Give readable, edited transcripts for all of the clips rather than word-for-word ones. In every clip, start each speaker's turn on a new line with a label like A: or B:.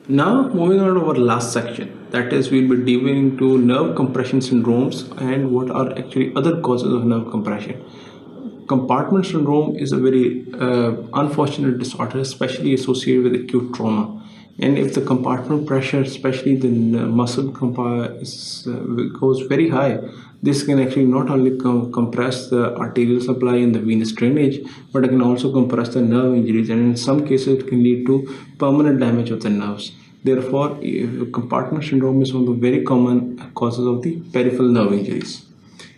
A: Now, moving on to our last section, that is, we'll be diving into nerve compression syndromes and what are actually other causes of nerve compression. Compartment syndrome is a very unfortunate disorder, especially associated with acute trauma. And if the compartment pressure, especially the goes very high, this can actually not only compress the arterial supply and the venous drainage, but it can also compress the nerve injuries, and in some cases, it can lead to permanent damage of the nerves. Therefore, compartment syndrome is one of the very common causes of the peripheral nerve injuries.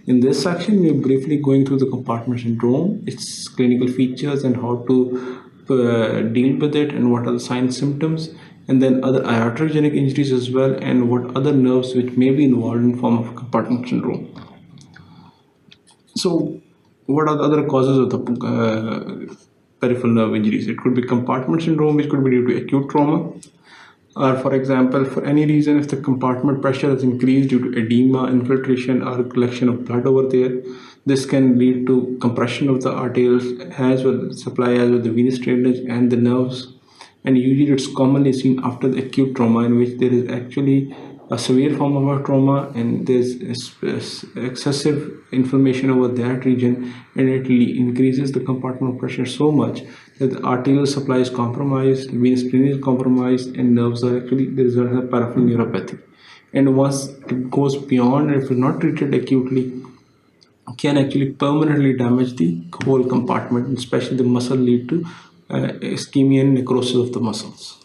A: In this section, we're briefly going through the compartment syndrome, its clinical features, and how to deal with it, and what are the signs, symptoms, and then other iatrogenic injuries as well, and what other nerves which may be involved in form of compartment syndrome. So, what are the other causes of the peripheral nerve injuries? It could be compartment syndrome, which could be due to acute trauma, or for example, for any reason, if the compartment pressure has increased due to edema, infiltration, or collection of blood over there, this can lead to compression of the arteries as well, supply as well the venous drainage and the nerves. And usually it's commonly seen after the acute trauma, in which there is actually a severe form of a trauma, and there's excessive inflammation over that region, and it increases the compartment pressure so much that the arterial supply is compromised, venous drainage is compromised, and nerves are actually the result of peripheral neuropathy. And once it goes beyond, if it's not treated acutely, can actually permanently damage the whole compartment, especially the muscle, lead to ischemia and necrosis of the muscles.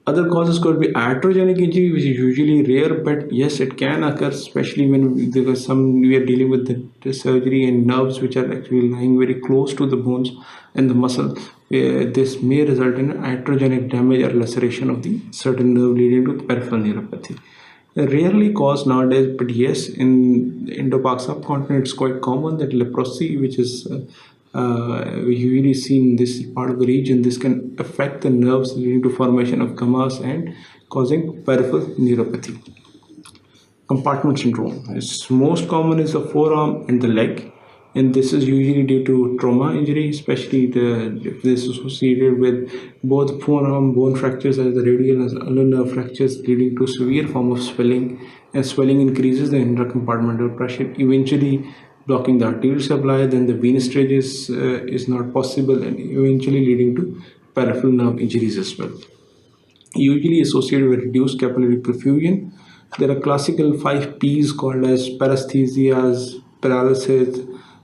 A: Other causes could be iatrogenic injury, which is usually rare, but yes, it can occur, especially when we are dealing with the surgery and nerves which are actually lying very close to the bones and the muscle. This may result in iatrogenic damage or laceration of the certain nerve, leading to peripheral neuropathy. Rarely caused nowadays, but yes, in the Indo-Pak subcontinent, it's quite common that leprosy, which is usually seen in this part of the region, this can affect the nerves, leading to formation of gamas and causing peripheral neuropathy. Compartment syndrome is most common is the forearm and the leg, and this is usually due to trauma injury, especially if this is associated with both forearm bone fractures as the radial and ulnar fractures, leading to severe form of swelling, and swelling increases the intercompartmental pressure, eventually blocking the arterial supply. Then the venous drainage is not possible, and eventually leading to peripheral nerve injuries as well. Usually associated with reduced capillary perfusion. There are classical 5 P's called as paresthesias, paralysis,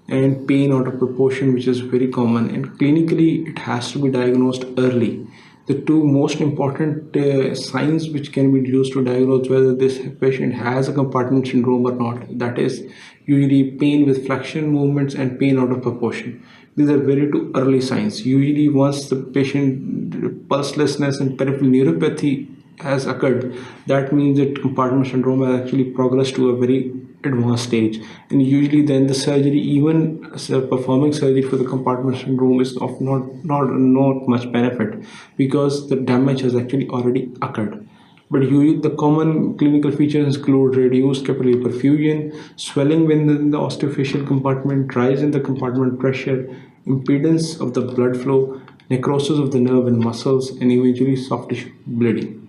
A: and pain out of proportion, which is very common, and clinically it has to be diagnosed early. The two most important signs which can be used to diagnose whether this patient has a compartment syndrome or not, that is usually pain with flexion movements and pain out of proportion. These are very two early signs. Usually once the patient pulselessness and peripheral neuropathy has occurred, that means that compartment syndrome has actually progressed to a very advanced stage, and usually then the surgery, even performing surgery for the compartment syndrome, is of not much benefit, because the damage has actually already occurred. But usually the common clinical features include reduced capillary perfusion, swelling within the osteofacial compartment, rise in the compartment pressure, impedance of the blood flow, necrosis of the nerve and muscles, and eventually soft tissue bleeding.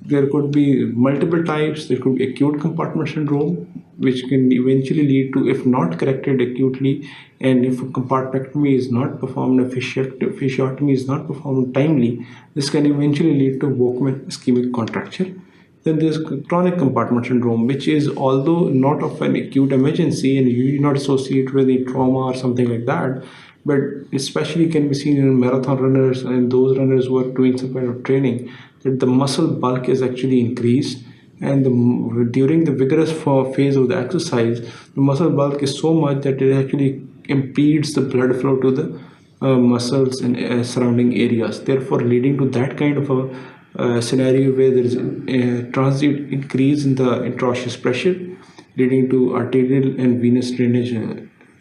A: There could be multiple types. There could be acute compartment syndrome, which can eventually lead to, if not corrected acutely, and if a compartmectomy is not performed, a fasciotomy is not performed timely, this can eventually lead to Volkmann ischemic contracture. Then there's chronic compartment syndrome, which is, although not of an acute emergency and usually not associated with a trauma or something like that, but especially can be seen in marathon runners and those runners who are doing some kind of training, that the muscle bulk is actually increased, and during the vigorous phase of the exercise, the muscle bulk is so much that it actually impedes the blood flow to the muscles and surrounding areas, therefore leading to that kind of a scenario where there is a transient increase in the interosseous pressure, leading to arterial and venous drainage.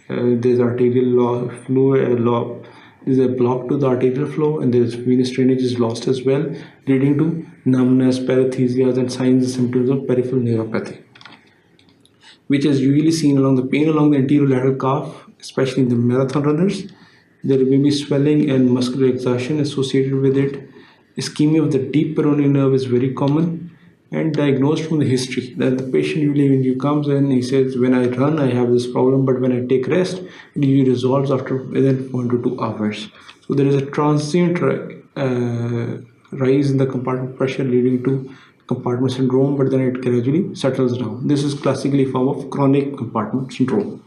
A: There's arterial flow, there's a block to the arterial flow, and there's venous drainage is lost as well, leading to numbness, paresthesias, and signs and symptoms of peripheral neuropathy, which is usually seen along the pain along the anterior lateral calf, especially in the marathon runners. There may be swelling and muscular exertion associated with it, Ischemia of the deep peroneal nerve is very common and diagnosed from the history. That the patient usually, when he comes in, he says, when I run, I have this problem, but when I take rest, it usually resolves after within 1 to 2 hours. So there is a transient rise in the compartment pressure leading to compartment syndrome, but then it gradually settles down. This is classically a form of chronic compartment syndrome.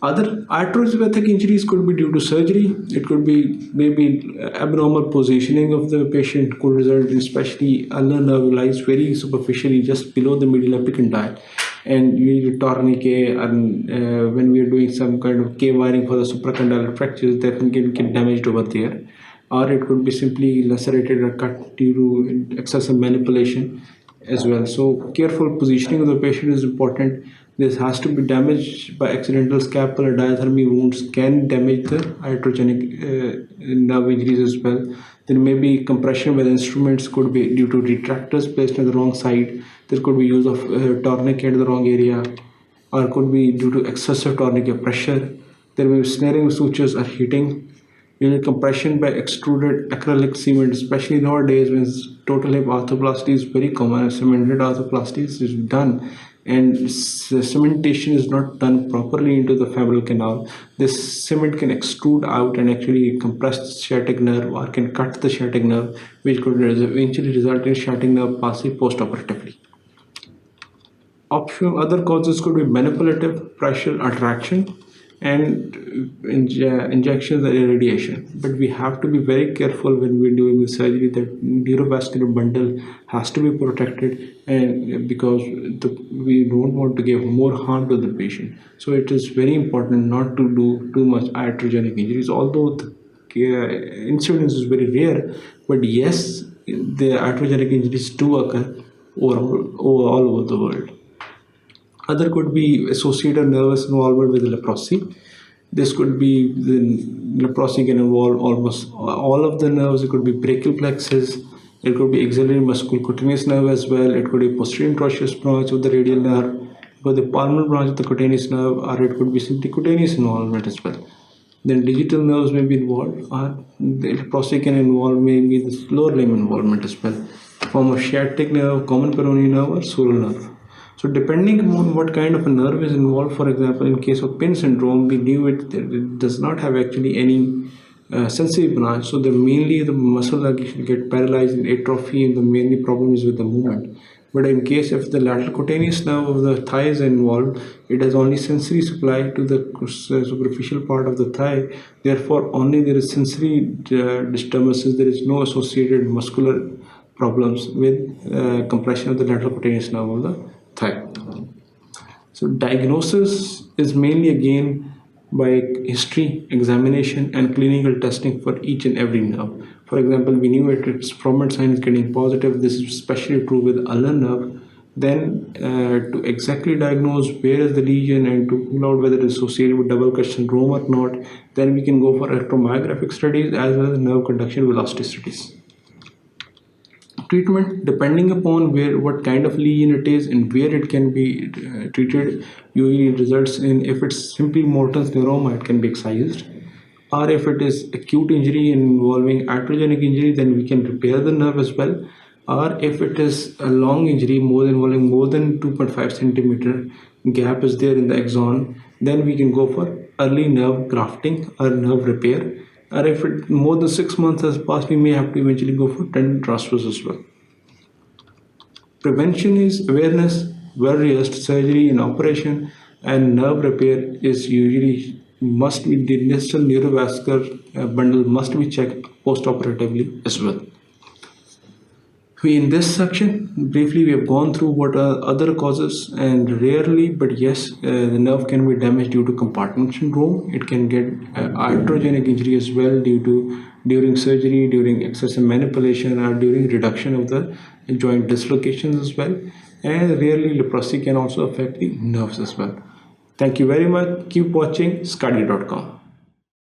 A: Other arthroscapular injuries could be due to surgery. It could be maybe abnormal positioning of the patient could result in, especially ulnar nerve lies very superficially just below the medial epicondyle, and you need a tourniquet. And when we are doing some kind of K wiring for the supracondylar fractures, that can get damaged over there. Or it could be simply lacerated or cut due to excessive manipulation as well. So careful positioning of the patient is important. This has to be damaged by accidental scapular diathermy wounds can damage the iatrogenic nerve injuries as well. There may be compression with instruments, could be due to retractors placed on the wrong side. There could be use of tourniquet in the wrong area, or could be due to excessive tourniquet pressure. There may be snaring sutures or heating. Unit compression by extruded acrylic cement, especially nowadays when total hip arthroplasty is very common and cemented arthroplasty is done, and cementation is not done properly into the femoral canal. This cement can extrude out and actually compress the sciatic nerve or can cut the sciatic nerve, which could eventually result in sciatic nerve palsy post-operatively. Other causes could be manipulative, pressure, attraction, and injections or irradiation. But we have to be very careful when we're doing the surgery that neurovascular bundle has to be protected, and because we don't want to give more harm to the patient. So it is very important not to do too much iatrogenic injuries, although the incidence is very rare. But yes, the iatrogenic injuries do occur all over the world. Other could be associated nervous involvement with leprosy. This could be the leprosy can involve almost all of the nerves. It could be brachial plexus. It could be axillary musculocutaneous nerve as well. It could be posterior interosseous branch of the radial nerve. It could be the palmar branch of the cutaneous nerve, or it could be simply cutaneous involvement as well. Then digital nerves may be involved, or the leprosy can involve maybe the lower limb involvement as well, form of sciatic nerve, common peroneal nerve, or sural nerve. So depending on what kind of a nerve is involved, for example, in case of pin syndrome, we knew it does not have actually any sensory branch. So mainly the muscle get paralyzed in atrophy, and the mainly problem is with the movement. But in case if the lateral cutaneous nerve of the thigh is involved, it has only sensory supply to the superficial part of the thigh. Therefore, only there is sensory disturbances. There is no associated muscular problems with compression of the lateral cutaneous nerve of the thigh. So diagnosis is mainly again by history, examination, and clinical testing for each and every nerve. For example, we knew its Froment sign is getting positive. This is especially true with ulnar nerve. Then to exactly diagnose where is the lesion and to rule out whether it is associated with double cut syndrome or not, then we can go for electromyographic studies as well as nerve conduction velocity studies. Treatment, depending upon what kind of lesion it is and where it can be treated, usually results in, if it's simply Morton's neuroma, it can be excised, or if it is acute injury involving iatrogenic injury, then we can repair the nerve as well. Or if it is a long injury involving more than 2.5 centimeter gap is there in the axon, then we can go for early nerve grafting or nerve repair. Or if it more than 6 months has passed, we may have to eventually go for tendon transfers as well. Prevention is awareness, well-rehearsed surgery and operation, and nerve repair is usually must be, the distal neurovascular bundle must be checked post-operatively as well. In this section, briefly, we have gone through what are other causes, and rarely, but yes, the nerve can be damaged due to compartment syndrome. It can get iatrogenic injury as well during surgery, during excessive manipulation, or during reduction of the joint dislocations as well. And rarely, leprosy can also affect the nerves as well. Thank you very much. Keep watching sqadia.com.